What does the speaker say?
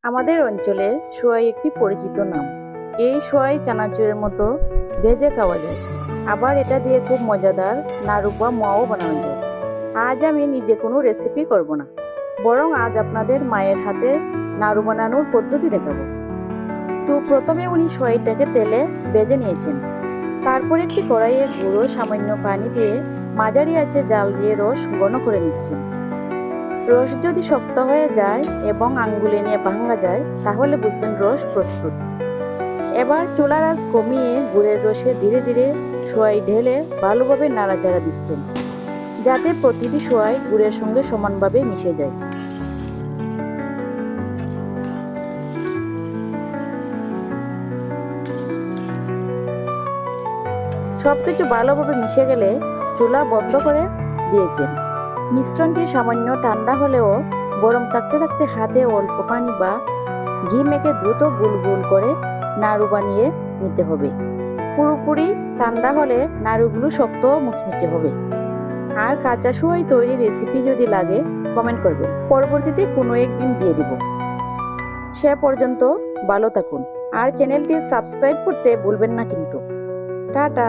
আমাদের অঞ্চলে সোয়াই একটি পরিচিত নাম। এই সোয়াই চানাচুরের মতো ভেজে খাওয়া যায়, আবার এটা দিয়ে খুব মজাদার নাড়ু বা মাও বানানো যায়। আজ আমি নিজে কোনো রেসিপি করব না, বরং আজ আপনাদের মায়ের হাতের নাড়ু বানানোর পদ্ধতি দেখাবো। তো প্রথমে উনি সোয়াইটাকে তেলে ভেজে নিয়েছেন। তারপর একটি কড়াইয়ে গুঁড়ো সামান্য পানি দিয়ে মাঝারি আঁচে জাল দিয়ে রস ঘন করে নিচ্ছেন। রস যদি শক্ত হয়ে যায় এবং আঙ্গুলে নিয়ে ভাঙা যায়, তাহলে বুঝবেন রস প্রস্তুত। এবার চুলার আঁচ কমিয়ে গুড়ের রসে ধীরে ধীরে সোয়াই ঢেলে ভালোভাবে নাড়াচাড়া দিচ্ছেন, যাতে প্রতিটি সোয়াই গুড়ের সঙ্গে সমানভাবে মিশে যায়। সবকিছু ভালোভাবে মিশে গেলে চুলা বন্ধ করে দিয়েছেন। মিশ্রণটি সামান্য ঠান্ডা হলেও গরম থাকতে থাকতে হাতে অল্প পানি বা ঘি মেখে দ্রুত গোল গোল করে নাড়ু বানিয়ে নিতে হবে। পুরোপুরি ঠান্ডা হলে নাড়ুগুলো শক্ত ও মুচমুচে হবে। আর কাঁচা সোয়াই তৈরির রেসিপি যদি লাগে কমেন্ট করবেন, পরবর্তীতে কোনো একদিন দিয়ে দিব। সে পর্যন্ত ভালো থাকুন আর চ্যানেলটি সাবস্ক্রাইব করতে ভুলবেন না কিন্তু। টাটা।